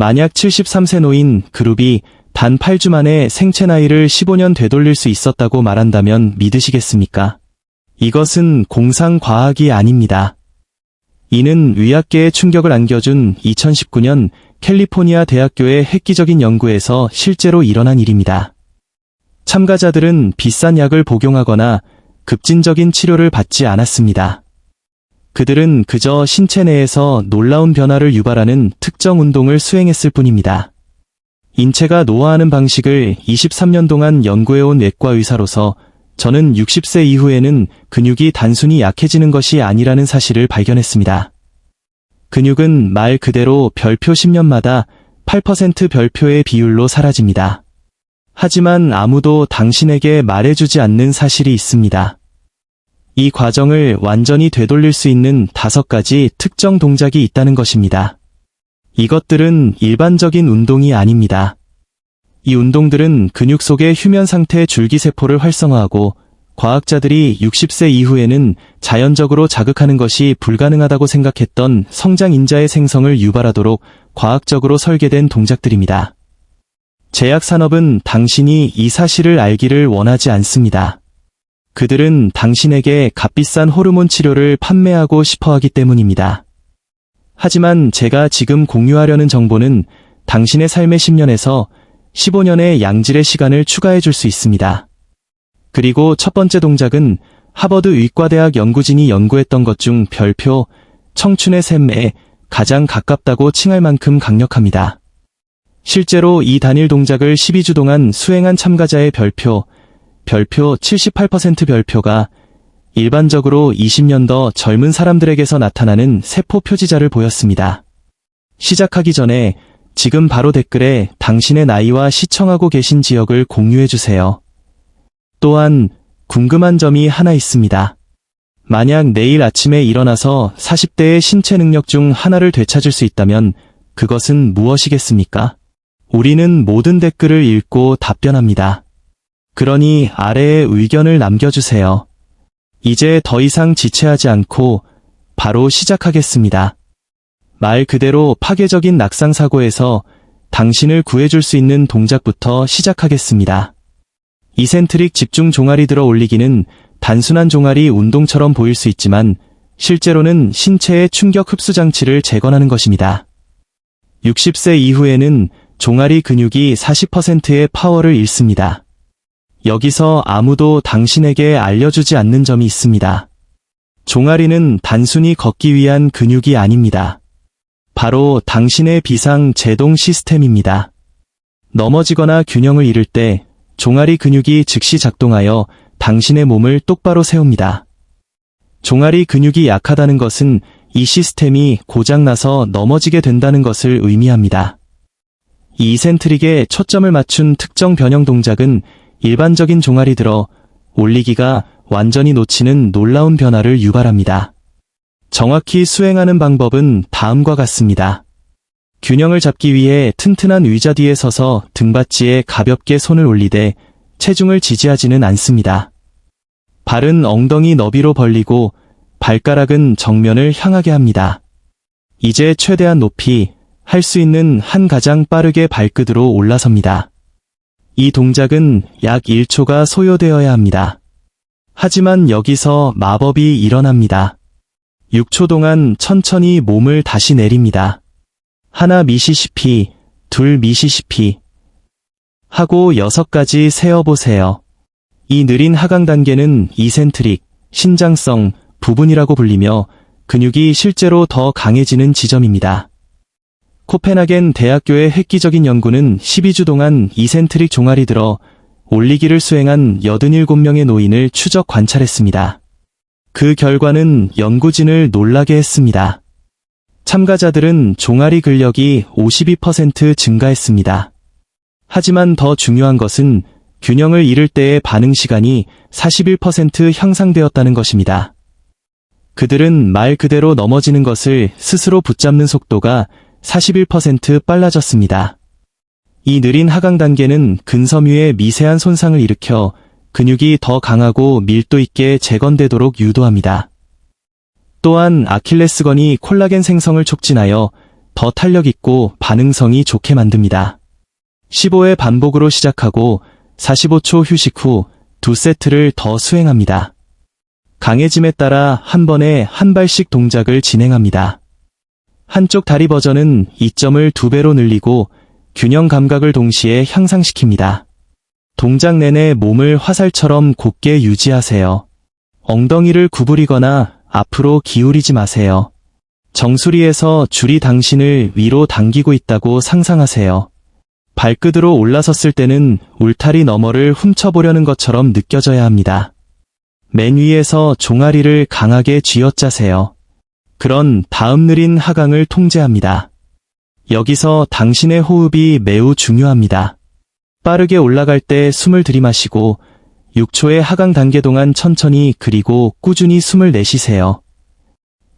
만약 73세 노인 그룹이 단 8주 만에 생체 나이를 15년 되돌릴 수 있었다고 말한다면 믿으시겠습니까? 이것은 공상과학이 아닙니다. 이는 의학계에 충격을 안겨준 2019년 캘리포니아 대학교의 획기적인 연구에서 실제로 일어난 일입니다. 참가자들은 비싼 약을 복용하거나 급진적인 치료를 받지 않았습니다. 그들은 그저 신체 내에서 놀라운 변화를 유발하는 특정 운동을 수행했을 뿐입니다. 인체가 노화하는 방식을 23년 동안 연구해온 외과 의사로서 저는 60세 이후에는 근육이 단순히 약해지는 것이 아니라는 사실을 발견했습니다. 근육은 말 그대로 별표 10년마다 8% 별표의 비율로 사라집니다. 하지만 아무도 당신에게 말해주지 않는 사실이 있습니다. 이 과정을 완전히 되돌릴 수 있는 5가지 특정 동작이 있다는 것입니다. 이것들은 일반적인 운동이 아닙니다. 이 운동들은 근육 속의 휴면 상태 줄기세포를 활성화하고 과학자들이 60세 이후에는 자연적으로 자극하는 것이 불가능하다고 생각했던 성장인자의 생성을 유발하도록 과학적으로 설계된 동작들입니다. 제약산업은 당신이 이 사실을 알기를 원하지 않습니다. 그들은 당신에게 값비싼 호르몬 치료를 판매하고 싶어 하기 때문입니다. 하지만 제가 지금 공유하려는 정보는 당신의 삶의 10년에서 15년의 양질의 시간을 추가해 줄 수 있습니다. 그리고 첫 번째 동작은 하버드 의과대학 연구진이 연구했던 것 중 별표, 청춘의 샘에 가장 가깝다고 칭할 만큼 강력합니다. 실제로 이 단일 동작을 12주 동안 수행한 참가자의 별표 78% 별표가 일반적으로 20년 더 젊은 사람들에게서 나타나는 세포 표지자를 보였습니다. 시작하기 전에 지금 바로 댓글에 당신의 나이와 시청하고 계신 지역을 공유해주세요. 또한 궁금한 점이 하나 있습니다. 만약 내일 아침에 일어나서 40대의 신체 능력 중 하나를 되찾을 수 있다면 그것은 무엇이겠습니까? 우리는 모든 댓글을 읽고 답변합니다. 그러니 아래에 의견을 남겨주세요. 이제 더 이상 지체하지 않고 바로 시작하겠습니다. 말 그대로 파괴적인 낙상사고에서 당신을 구해줄 수 있는 동작부터 시작하겠습니다. 이센트릭 집중 종아리 들어 올리기는 단순한 종아리 운동처럼 보일 수 있지만 실제로는 신체의 충격 흡수 장치를 재건하는 것입니다. 60세 이후에는 종아리 근육이 40%의 파워를 잃습니다. 여기서 아무도 당신에게 알려주지 않는 점이 있습니다. 종아리는 단순히 걷기 위한 근육이 아닙니다. 바로 당신의 비상 제동 시스템입니다. 넘어지거나 균형을 잃을 때 종아리 근육이 즉시 작동하여 당신의 몸을 똑바로 세웁니다. 종아리 근육이 약하다는 것은 이 시스템이 고장나서 넘어지게 된다는 것을 의미합니다. 이 이센트릭에 초점을 맞춘 특정 변형 동작은 일반적인 종아리 들어 올리기가 완전히 놓치는 놀라운 변화를 유발합니다. 정확히 수행하는 방법은 다음과 같습니다. 균형을 잡기 위해 튼튼한 의자 뒤에 서서 등받이에 가볍게 손을 올리되 체중을 지지하지는 않습니다. 발은 엉덩이 너비로 벌리고 발가락은 정면을 향하게 합니다. 이제 최대한 높이 할 수 있는 한 가장 빠르게 발끝으로 올라섭니다. 이 동작은 약 1초가 소요되어야 합니다. 하지만 여기서 마법이 일어납니다. 6초 동안 천천히 몸을 다시 내립니다. 하나 미시시피, 둘 미시시피 하고 6가지 세어보세요. 이 느린 하강 단계는 이센트릭, 신장성 부분이라고 불리며 근육이 실제로 더 강해지는 지점입니다. 코펜하겐 대학교의 획기적인 연구는 12주 동안 이센트릭 종아리 들어 올리기를 수행한 87명의 노인을 추적 관찰했습니다. 그 결과는 연구진을 놀라게 했습니다. 참가자들은 종아리 근력이 52% 증가했습니다. 하지만 더 중요한 것은 균형을 잃을 때의 반응 시간이 41% 향상되었다는 것입니다. 그들은 말 그대로 넘어지는 것을 스스로 붙잡는 속도가 41% 빨라졌습니다. 이 느린 하강 단계는 근섬유에 미세한 손상을 일으켜 근육이 더 강하고 밀도 있게 재건되도록 유도합니다. 또한 아킬레스건이 콜라겐 생성을 촉진하여 더 탄력 있고 반응성이 좋게 만듭니다. 15회 반복으로 시작하고 45초 휴식 후 2세트를 더 수행합니다. 강해짐에 따라 한 번에 한 발씩 동작을 진행합니다. 한쪽 다리 버전은 이점을 2배로 늘리고 균형 감각을 동시에 향상시킵니다. 동작 내내 몸을 화살처럼 곧게 유지하세요. 엉덩이를 구부리거나 앞으로 기울이지 마세요. 정수리에서 줄이 당신을 위로 당기고 있다고 상상하세요. 발끝으로 올라섰을 때는 울타리 너머를 훔쳐보려는 것처럼 느껴져야 합니다. 맨 위에서 종아리를 강하게 쥐어짜세요. 그런 다음 느린 하강을 통제합니다. 여기서 당신의 호흡이 매우 중요합니다. 빠르게 올라갈 때 숨을 들이마시고 6초의 하강 단계 동안 천천히 그리고 꾸준히 숨을 내쉬세요.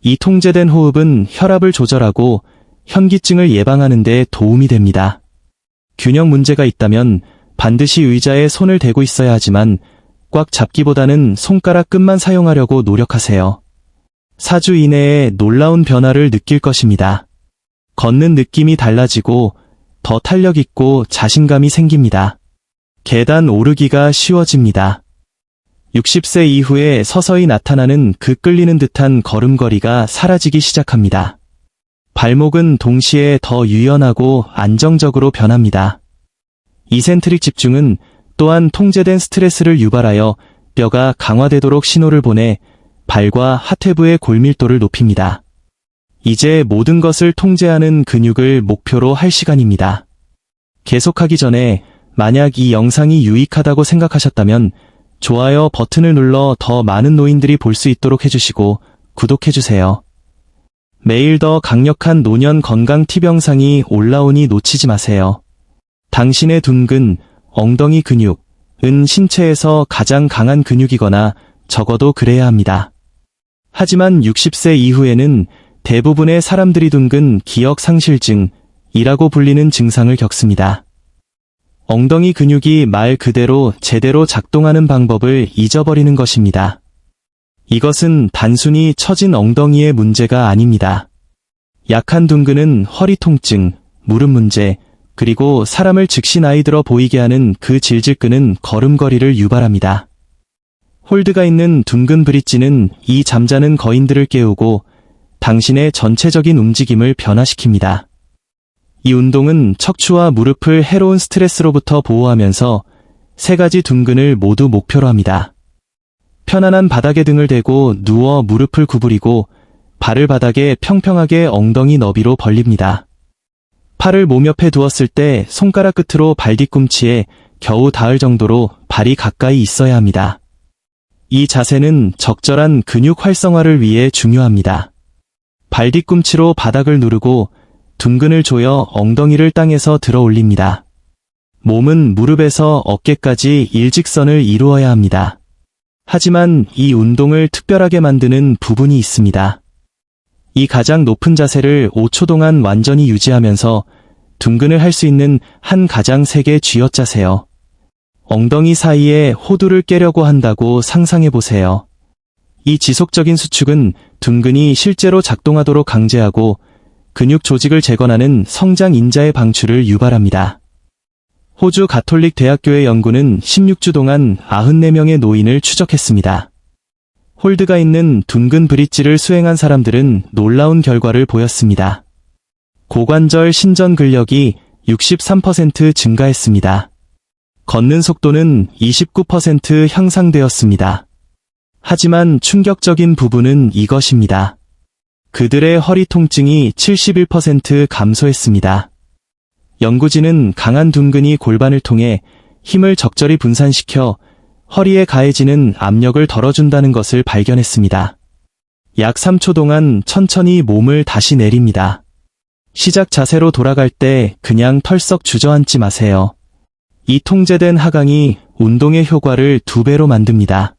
이 통제된 호흡은 혈압을 조절하고 현기증을 예방하는 데 도움이 됩니다. 균형 문제가 있다면 반드시 의자에 손을 대고 있어야 하지만 꽉 잡기보다는 손가락 끝만 사용하려고 노력하세요. 4주 이내에 놀라운 변화를 느낄 것입니다. 걷는 느낌이 달라지고 더 탄력 있고 자신감이 생깁니다. 계단 오르기가 쉬워집니다. 60세 이후에 서서히 나타나는 그 끌리는 듯한 걸음걸이가 사라지기 시작합니다. 발목은 동시에 더 유연하고 안정적으로 변합니다. 이센트릭 집중은 또한 통제된 스트레스를 유발하여 뼈가 강화되도록 신호를 보내 발과 하태부의 골밀도를 높입니다. 이제 모든 것을 통제하는 근육을 목표로 할 시간입니다. 계속하기 전에 만약 이 영상이 유익하다고 생각하셨다면 좋아요 버튼을 눌러 더 많은 노인들이 볼 수 있도록 해주시고 구독해주세요. 매일 더 강력한 노년 건강 팁 영상이 올라오니 놓치지 마세요. 당신의 둔근, 엉덩이 근육은 신체에서 가장 강한 근육이거나 적어도 그래야 합니다. 하지만 60세 이후에는 대부분의 사람들이 둔근 기억상실증이라고 불리는 증상을 겪습니다. 엉덩이 근육이 말 그대로 제대로 작동하는 방법을 잊어버리는 것입니다. 이것은 단순히 처진 엉덩이의 문제가 아닙니다. 약한 둔근은 허리 통증, 무릎 문제, 그리고 사람을 즉시 나이 들어 보이게 하는 그 질질 끄는 걸음걸이를 유발합니다. 홀드가 있는 둔근 브릿지는 이 잠자는 거인들을 깨우고 당신의 전체적인 움직임을 변화시킵니다. 이 운동은 척추와 무릎을 해로운 스트레스로부터 보호하면서 세 가지 둔근을 모두 목표로 합니다. 편안한 바닥에 등을 대고 누워 무릎을 구부리고 발을 바닥에 평평하게 엉덩이 너비로 벌립니다. 팔을 몸 옆에 두었을 때 손가락 끝으로 발 뒤꿈치에 겨우 닿을 정도로 발이 가까이 있어야 합니다. 이 자세는 적절한 근육 활성화를 위해 중요합니다. 발 뒤꿈치로 바닥을 누르고 둔근을 조여 엉덩이를 땅에서 들어 올립니다. 몸은 무릎에서 어깨까지 일직선을 이루어야 합니다. 하지만 이 운동을 특별하게 만드는 부분이 있습니다. 이 가장 높은 자세를 5초 동안 완전히 유지하면서 둔근을 할 수 있는 한 가장 세게 쥐어짜세요. 엉덩이 사이에 호두를 깨려고 한다고 상상해보세요. 이 지속적인 수축은 둔근이 실제로 작동하도록 강제하고 근육 조직을 재건하는 성장 인자의 방출을 유발합니다. 호주 가톨릭 대학교의 연구는 16주 동안 94명의 노인을 추적했습니다. 홀드가 있는 둔근 브릿지를 수행한 사람들은 놀라운 결과를 보였습니다. 고관절 신전 근력이 63% 증가했습니다. 걷는 속도는 29% 향상되었습니다. 하지만 충격적인 부분은 이것입니다. 그들의 허리 통증이 71% 감소했습니다. 연구진은 강한 둔근이 골반을 통해 힘을 적절히 분산시켜 허리에 가해지는 압력을 덜어준다는 것을 발견했습니다. 약 3초 동안 천천히 몸을 다시 내립니다. 시작 자세로 돌아갈 때 그냥 털썩 주저앉지 마세요. 이 통제된 하강이 운동의 효과를 2배로 만듭니다.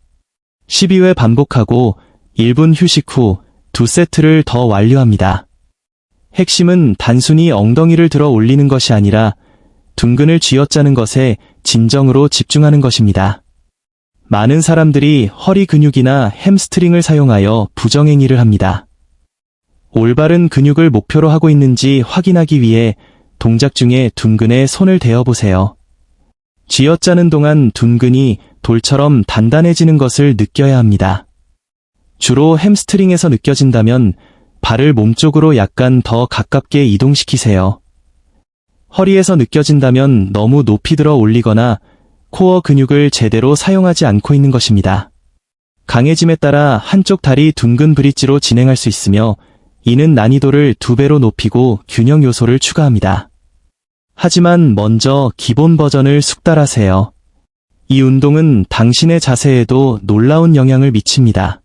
12회 반복하고 1분 휴식 후 2세트를 더 완료합니다. 핵심은 단순히 엉덩이를 들어 올리는 것이 아니라 둔근을 쥐어짜는 것에 진정으로 집중하는 것입니다. 많은 사람들이 허리 근육이나 햄스트링을 사용하여 부정행위를 합니다. 올바른 근육을 목표로 하고 있는지 확인하기 위해 동작 중에 둔근에 손을 대어보세요. 쥐어짜는 동안 둔근이 돌처럼 단단해지는 것을 느껴야 합니다. 주로 햄스트링에서 느껴진다면 발을 몸쪽으로 약간 더 가깝게 이동시키세요. 허리에서 느껴진다면 너무 높이 들어 올리거나 코어 근육을 제대로 사용하지 않고 있는 것입니다. 강해짐에 따라 한쪽 다리 둔근 브릿지로 진행할 수 있으며 이는 난이도를 2배로 높이고 균형 요소를 추가합니다. 하지만 먼저 기본 버전을 숙달하세요. 이 운동은 당신의 자세에도 놀라운 영향을 미칩니다.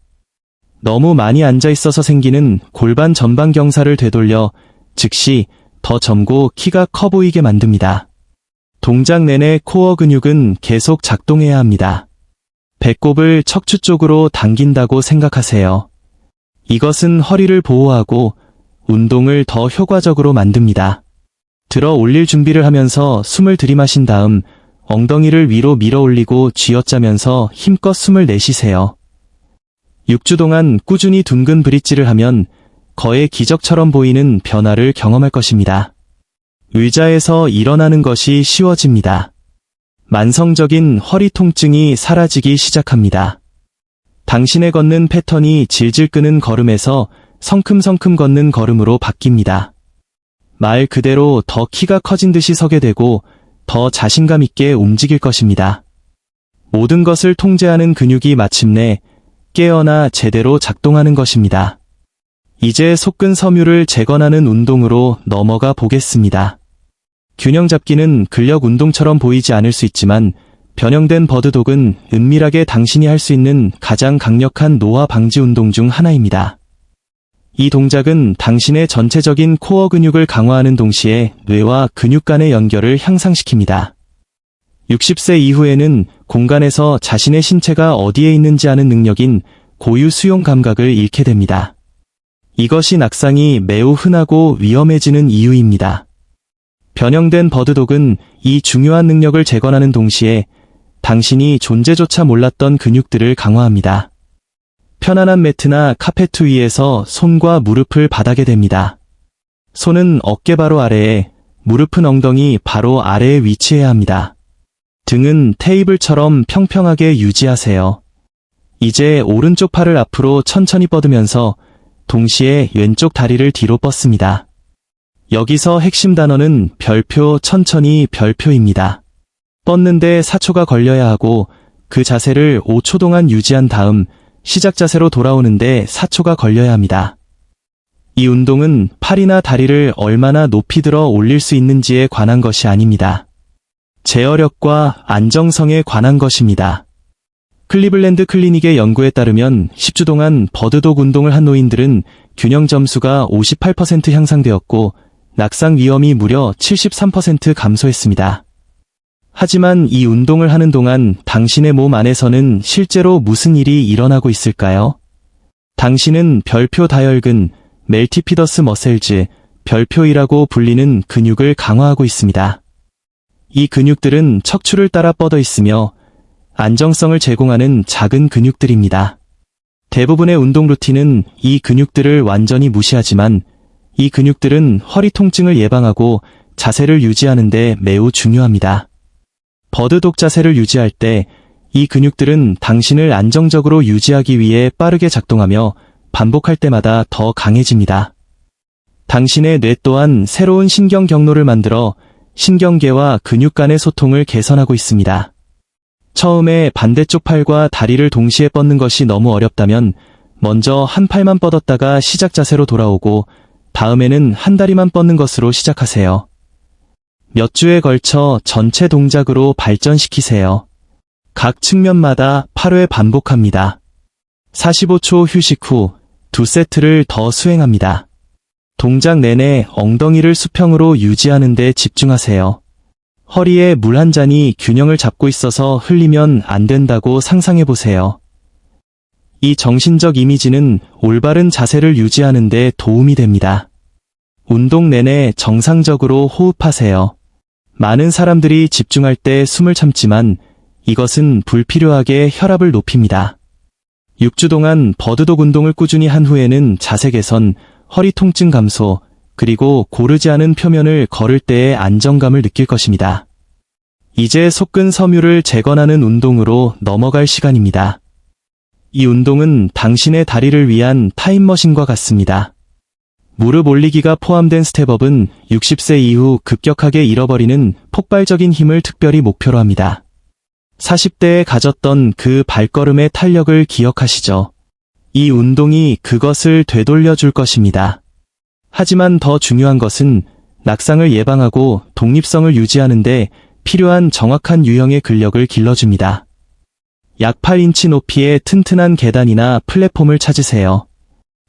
너무 많이 앉아 있어서 생기는 골반 전방 경사를 되돌려 즉시 더 젊고 키가 커 보이게 만듭니다. 동작 내내 코어 근육은 계속 작동해야 합니다. 배꼽을 척추 쪽으로 당긴다고 생각하세요. 이것은 허리를 보호하고 운동을 더 효과적으로 만듭니다. 들어 올릴 준비를 하면서 숨을 들이마신 다음 엉덩이를 위로 밀어 올리고 쥐어짜면서 힘껏 숨을 내쉬세요. 6주 동안 꾸준히 둔근 브릿지를 하면 거의 기적처럼 보이는 변화를 경험할 것입니다. 의자에서 일어나는 것이 쉬워집니다. 만성적인 허리 통증이 사라지기 시작합니다. 당신의 걷는 패턴이 질질 끄는 걸음에서 성큼성큼 걷는 걸음으로 바뀝니다. 말 그대로 더 키가 커진 듯이 서게 되고 더 자신감 있게 움직일 것입니다. 모든 것을 통제하는 근육이 마침내 깨어나 제대로 작동하는 것입니다. 이제 속근 섬유를 재건하는 운동으로 넘어가 보겠습니다. 균형 잡기는 근력 운동처럼 보이지 않을 수 있지만 변형된 버드독은 은밀하게 당신이 할 수 있는 가장 강력한 노화 방지 운동 중 하나입니다. 이 동작은 당신의 전체적인 코어 근육을 강화하는 동시에 뇌와 근육 간의 연결을 향상시킵니다. 60세 이후에는 공간에서 자신의 신체가 어디에 있는지 아는 능력인 고유 수용 감각을 잃게 됩니다. 이것이 낙상이 매우 흔하고 위험해지는 이유입니다. 변형된 버드독은 이 중요한 능력을 재건하는 동시에 당신이 존재조차 몰랐던 근육들을 강화합니다. 편안한 매트나 카페트 위에서 손과 무릎을 바닥에 댑니다. 손은 어깨 바로 아래에, 무릎은 엉덩이 바로 아래에 위치해야 합니다. 등은 테이블처럼 평평하게 유지하세요. 이제 오른쪽 팔을 앞으로 천천히 뻗으면서 동시에 왼쪽 다리를 뒤로 뻗습니다. 여기서 핵심 단어는 별표 천천히 별표입니다. 뻗는데 4초가 걸려야 하고 그 자세를 5초 동안 유지한 다음 시작 자세로 돌아오는데 4초가 걸려야 합니다. 이 운동은 팔이나 다리를 얼마나 높이 들어 올릴 수 있는지에 관한 것이 아닙니다. 제어력과 안정성에 관한 것입니다. 클리블랜드 클리닉의 연구에 따르면 10주 동안 버드독 운동을 한 노인들은 균형 점수가 58% 향상되었고 낙상 위험이 무려 73% 감소했습니다. 하지만 이 운동을 하는 동안 당신의 몸 안에서는 실제로 무슨 일이 일어나고 있을까요? 당신은 별표 다혈근, 멜티피더스 머셀즈, 별표이라고 불리는 근육을 강화하고 있습니다. 이 근육들은 척추를 따라 뻗어 있으며 안정성을 제공하는 작은 근육들입니다. 대부분의 운동 루틴은 이 근육들을 완전히 무시하지만 이 근육들은 허리 통증을 예방하고 자세를 유지하는 데 매우 중요합니다. 버드독 자세를 유지할 때 이 근육들은 당신을 안정적으로 유지하기 위해 빠르게 작동하며 반복할 때마다 더 강해집니다. 당신의 뇌 또한 새로운 신경 경로를 만들어 신경계와 근육 간의 소통을 개선하고 있습니다. 처음에 반대쪽 팔과 다리를 동시에 뻗는 것이 너무 어렵다면 먼저 한 팔만 뻗었다가 시작 자세로 돌아오고 다음에는 한 다리만 뻗는 것으로 시작하세요. 몇 주에 걸쳐 전체 동작으로 발전시키세요. 각 측면마다 8회 반복합니다. 45초 휴식 후 2세트를 더 수행합니다. 동작 내내 엉덩이를 수평으로 유지하는 데 집중하세요. 허리에 물 한 잔이 균형을 잡고 있어서 흘리면 안 된다고 상상해보세요. 이 정신적 이미지는 올바른 자세를 유지하는 데 도움이 됩니다. 운동 내내 정상적으로 호흡하세요. 많은 사람들이 집중할 때 숨을 참지만 이것은 불필요하게 혈압을 높입니다. 6주 동안 버드독 운동을 꾸준히 한 후에는 자세 개선, 허리 통증 감소, 그리고 고르지 않은 표면을 걸을 때의 안정감을 느낄 것입니다. 이제 속근 섬유를 재건하는 운동으로 넘어갈 시간입니다. 이 운동은 당신의 다리를 위한 타임머신과 같습니다. 무릎 올리기가 포함된 스텝업은 60세 이후 급격하게 잃어버리는 폭발적인 힘을 특별히 목표로 합니다. 40대에 가졌던 그 발걸음의 탄력을 기억하시죠? 이 운동이 그것을 되돌려 줄 것입니다. 하지만 더 중요한 것은 낙상을 예방하고 독립성을 유지하는데 필요한 정확한 유형의 근력을 길러줍니다. 약 8인치 높이의 튼튼한 계단이나 플랫폼을 찾으세요.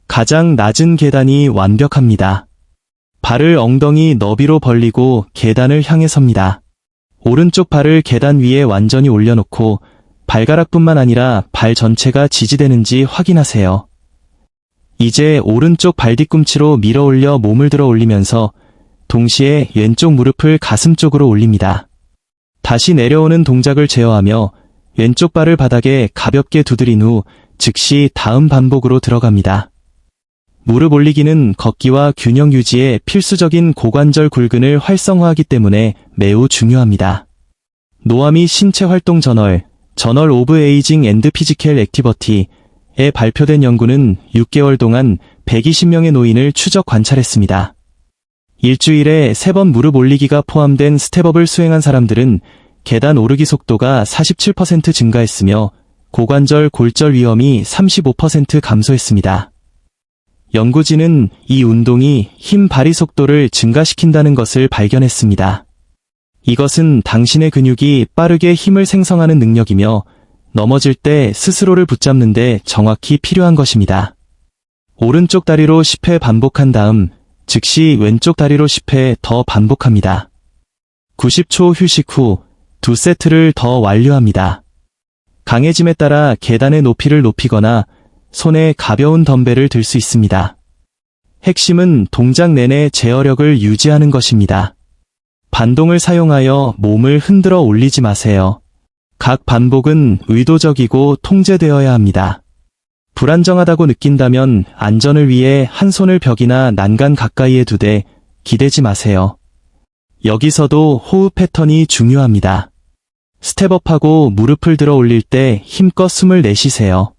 가장 낮은 계단이 완벽합니다. 발을 엉덩이 너비로 벌리고 계단을 향해 섭니다. 오른쪽 발을 계단 위에 완전히 올려놓고 발가락뿐만 아니라 발 전체가 지지되는지 확인하세요. 이제 오른쪽 발 뒤꿈치로 밀어 올려 몸을 들어 올리면서 동시에 왼쪽 무릎을 가슴 쪽으로 올립니다. 다시 내려오는 동작을 제어하며 왼쪽 발을 바닥에 가볍게 두드린 후 즉시 다음 반복으로 들어갑니다. 무릎 올리기는 걷기와 균형 유지에 필수적인 고관절 굴근을 활성화하기 때문에 매우 중요합니다. 노아미 신체활동 저널 오브 에이징 앤드 피지컬 액티버티에 발표된 연구는 6개월 동안 120명의 노인을 추적 관찰했습니다. 일주일에 3번 무릎 올리기가 포함된 스텝업을 수행한 사람들은 계단 오르기 속도가 47% 증가했으며 고관절 골절 위험이 35% 감소했습니다. 연구진은 이 운동이 힘 발휘 속도를 증가시킨다는 것을 발견했습니다. 이것은 당신의 근육이 빠르게 힘을 생성하는 능력이며 넘어질 때 스스로를 붙잡는 데 정확히 필요한 것입니다. 오른쪽 다리로 10회 반복한 다음 즉시 왼쪽 다리로 10회 더 반복합니다. 90초 휴식 후 2세트를 더 완료합니다. 강해짐에 따라 계단의 높이를 높이거나 손에 가벼운 덤벨을 들 수 있습니다. 핵심은 동작 내내 제어력을 유지하는 것입니다. 반동을 사용하여 몸을 흔들어 올리지 마세요. 각 반복은 의도적이고 통제되어야 합니다. 불안정하다고 느낀다면 안전을 위해 한 손을 벽이나 난간 가까이에 두되 기대지 마세요. 여기서도 호흡 패턴이 중요합니다. 스텝업하고 무릎을 들어 올릴 때 힘껏 숨을 내쉬세요.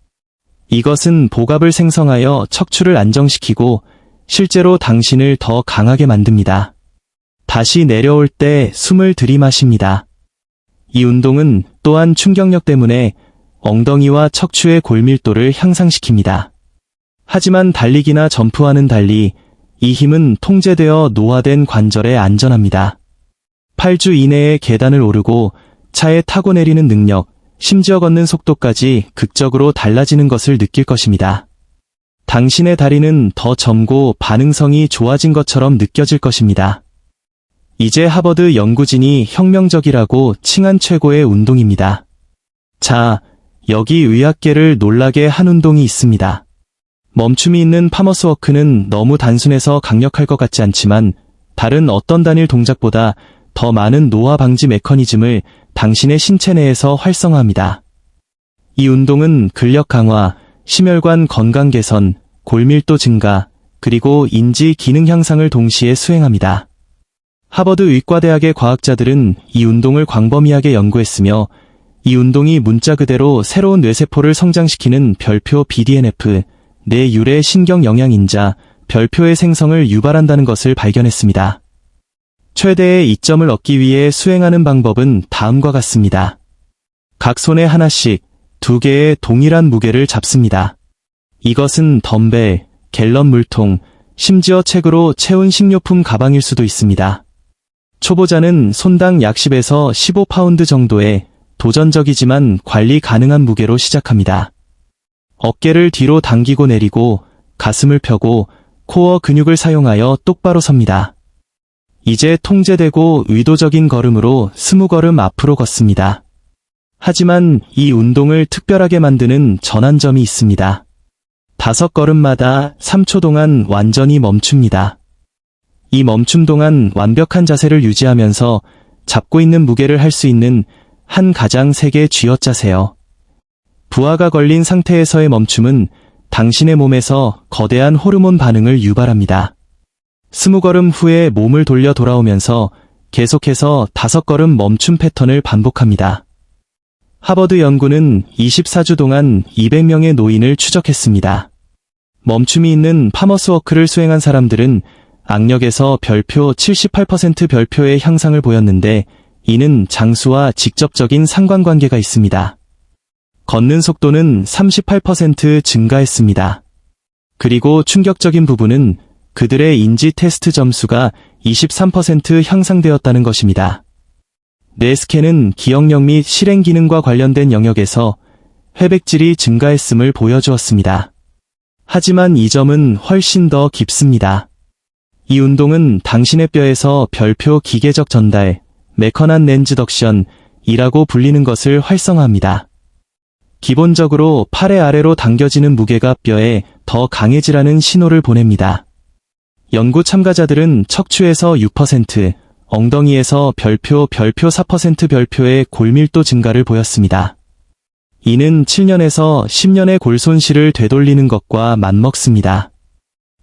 이것은 복압을 생성하여 척추를 안정시키고 실제로 당신을 더 강하게 만듭니다. 다시 내려올 때 숨을 들이마십니다. 이 운동은 또한 충격력 때문에 엉덩이와 척추의 골밀도를 향상시킵니다. 하지만 달리기나 점프와는 달리 이 힘은 통제되어 노화된 관절에 안전합니다. 8주 이내에 계단을 오르고 차에 타고 내리는 능력, 심지어 걷는 속도까지 극적으로 달라지는 것을 느낄 것입니다. 당신의 다리는 더 젊고 반응성이 좋아진 것처럼 느껴질 것입니다. 이제 하버드 연구진이 혁명적이라고 칭한 최고의 운동입니다. 자, 여기 의학계를 놀라게 한 운동이 있습니다. 멈춤이 있는 파머스워크는 너무 단순해서 강력할 것 같지 않지만 다른 어떤 단일 동작보다 더 많은 노화 방지 메커니즘을 당신의 신체 내에서 활성화합니다. 이 운동은 근력 강화, 심혈관 건강 개선, 골밀도 증가, 그리고 인지 기능 향상을 동시에 수행합니다. 하버드 의과대학의 과학자들은 이 운동을 광범위하게 연구했으며 이 운동이 문자 그대로 새로운 뇌세포를 성장시키는 별표 BDNF, 뇌 유래 신경 영양인자, 별표의 생성을 유발한다는 것을 발견했습니다. 최대의 이점을 얻기 위해 수행하는 방법은 다음과 같습니다. 각 손에 하나씩 2개의 동일한 무게를 잡습니다. 이것은 덤벨, 갤런 물통, 심지어 책으로 채운 식료품 가방일 수도 있습니다. 초보자는 손당 약 10에서 15파운드 정도의 도전적이지만 관리 가능한 무게로 시작합니다. 어깨를 뒤로 당기고 내리고 가슴을 펴고 코어 근육을 사용하여 똑바로 섭니다. 이제 통제되고 의도적인 걸음으로 20걸음 앞으로 걷습니다. 하지만 이 운동을 특별하게 만드는 전환점이 있습니다. 5걸음마다 3초 동안 완전히 멈춥니다. 이 멈춤 동안 완벽한 자세를 유지하면서 잡고 있는 무게를 할 수 있는 한 가장 세게 쥐어짜세요. 부하가 걸린 상태에서의 멈춤은 당신의 몸에서 거대한 호르몬 반응을 유발합니다. 20걸음 후에 몸을 돌려 돌아오면서 계속해서 5걸음 멈춤 패턴을 반복합니다. 하버드 연구는 24주 동안 200명의 노인을 추적했습니다. 멈춤이 있는 파머스워크를 수행한 사람들은 악력에서 별표 78% 별표의 향상을 보였는데 이는 장수와 직접적인 상관관계가 있습니다. 걷는 속도는 38% 증가했습니다. 그리고 충격적인 부분은 그들의 인지 테스트 점수가 23% 향상되었다는 것입니다. 뇌스캔은 기억력 및 실행 기능과 관련된 영역에서 회백질이 증가했음을 보여주었습니다. 하지만 이 점은 훨씬 더 깊습니다. 이 운동은 당신의 뼈에서 별표 기계적 전달, 메커난 렌즈덕션이라고 불리는 것을 활성화합니다. 기본적으로 팔의 아래로 당겨지는 무게가 뼈에 더 강해지라는 신호를 보냅니다. 연구 참가자들은 척추에서 6%, 엉덩이에서 별표 4% 별표의 골밀도 증가를 보였습니다. 이는 7년에서 10년의 골 손실을 되돌리는 것과 맞먹습니다.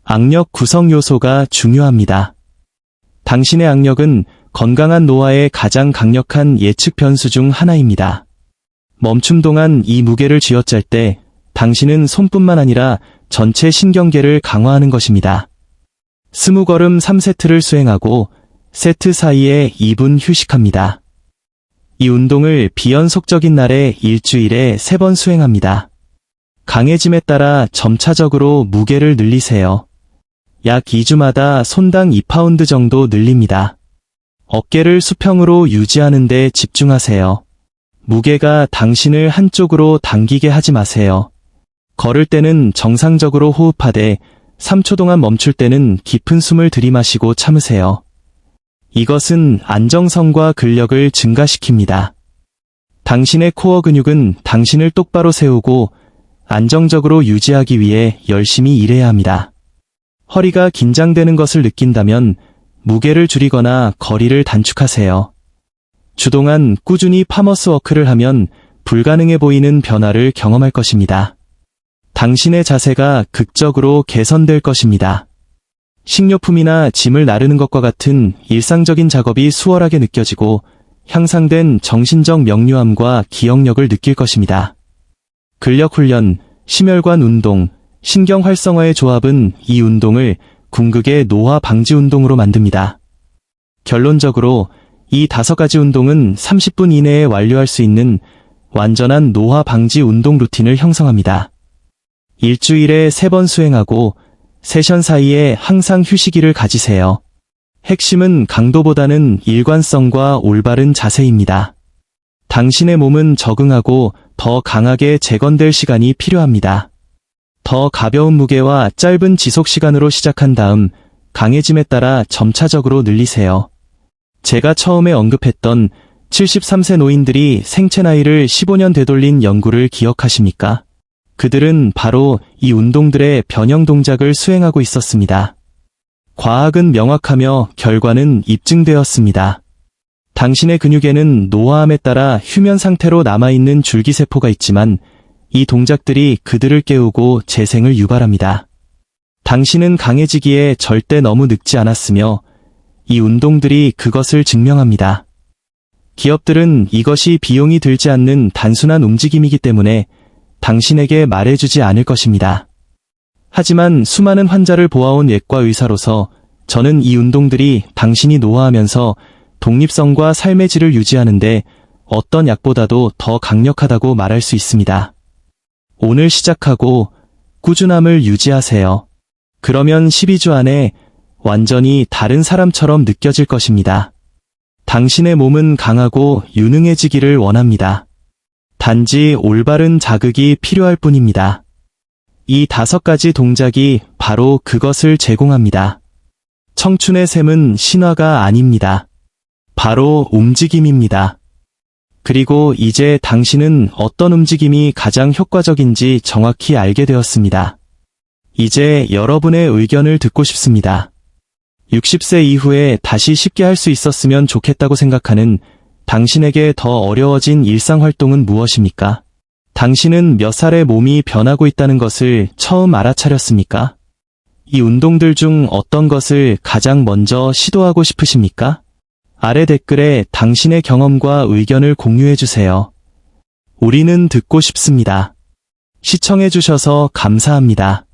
악력 구성 요소가 중요합니다. 당신의 악력은 건강한 노화의 가장 강력한 예측 변수 중 하나입니다. 멈춤 동안 이 무게를 쥐어짤 때 당신은 손뿐만 아니라 전체 신경계를 강화하는 것입니다. 20걸음 3세트를 수행하고 세트 사이에 2분 휴식합니다. 이 운동을 비연속적인 날에 일주일에 3번 수행합니다. 강해짐에 따라 점차적으로 무게를 늘리세요. 약 2주마다 손당 2파운드 정도 늘립니다. 어깨를 수평으로 유지하는 데 집중하세요. 무게가 당신을 한쪽으로 당기게 하지 마세요. 걸을 때는 정상적으로 호흡하되 3초 동안 멈출 때는 깊은 숨을 들이마시고 참으세요. 이것은 안정성과 근력을 증가시킵니다. 당신의 코어 근육은 당신을 똑바로 세우고 안정적으로 유지하기 위해 열심히 일해야 합니다. 허리가 긴장되는 것을 느낀다면 무게를 줄이거나 거리를 단축하세요. 주동안 꾸준히 파머스워크를 하면 불가능해 보이는 변화를 경험할 것입니다. 당신의 자세가 극적으로 개선될 것입니다. 식료품이나 짐을 나르는 것과 같은 일상적인 작업이 수월하게 느껴지고 향상된 정신적 명료함과 기억력을 느낄 것입니다. 근력 훈련, 심혈관 운동, 신경 활성화의 조합은 이 운동을 궁극의 노화 방지 운동으로 만듭니다. 결론적으로 이 5가지 운동은 30분 이내에 완료할 수 있는 완전한 노화 방지 운동 루틴을 형성합니다. 일주일에 3번 수행하고 세션 사이에 항상 휴식일을 가지세요. 핵심은 강도보다는 일관성과 올바른 자세입니다. 당신의 몸은 적응하고 더 강하게 재건될 시간이 필요합니다. 더 가벼운 무게와 짧은 지속 시간으로 시작한 다음 강해짐에 따라 점차적으로 늘리세요. 제가 처음에 언급했던 73세 노인들이 생체 나이를 15년 되돌린 연구를 기억하십니까? 그들은 바로 이 운동들의 변형 동작을 수행하고 있었습니다. 과학은 명확하며 결과는 입증되었습니다. 당신의 근육에는 노화함에 따라 휴면 상태로 남아있는 줄기세포가 있지만 이 동작들이 그들을 깨우고 재생을 유발합니다. 당신은 강해지기에 절대 너무 늙지 않았으며 이 운동들이 그것을 증명합니다. 기업들은 이것이 비용이 들지 않는 단순한 움직임이기 때문에 당신에게 말해주지 않을 것입니다. 하지만 수많은 환자를 보아온 예과 의사로서 저는 이 운동들이 당신이 노화하면서 독립성과 삶의 질을 유지하는데 어떤 약보다도 더 강력하다고 말할 수 있습니다. 오늘 시작하고 꾸준함을 유지하세요. 그러면 12주 안에 완전히 다른 사람처럼 느껴질 것입니다. 당신의 몸은 강하고 유능해지기를 원합니다. 단지 올바른 자극이 필요할 뿐입니다. 이 5가지 동작이 바로 그것을 제공합니다. 청춘의 셈은 신화가 아닙니다. 바로 움직임입니다. 그리고 이제 당신은 어떤 움직임이 가장 효과적인지 정확히 알게 되었습니다. 이제 여러분의 의견을 듣고 싶습니다. 60세 이후에 다시 쉽게 할 수 있었으면 좋겠다고 생각하는 당신에게 더 어려워진 일상 활동은 무엇입니까? 당신은 몇 살에 몸이 변하고 있다는 것을 처음 알아차렸습니까? 이 운동들 중 어떤 것을 가장 먼저 시도하고 싶으십니까? 아래 댓글에 당신의 경험과 의견을 공유해주세요. 우리는 듣고 싶습니다. 시청해주셔서 감사합니다.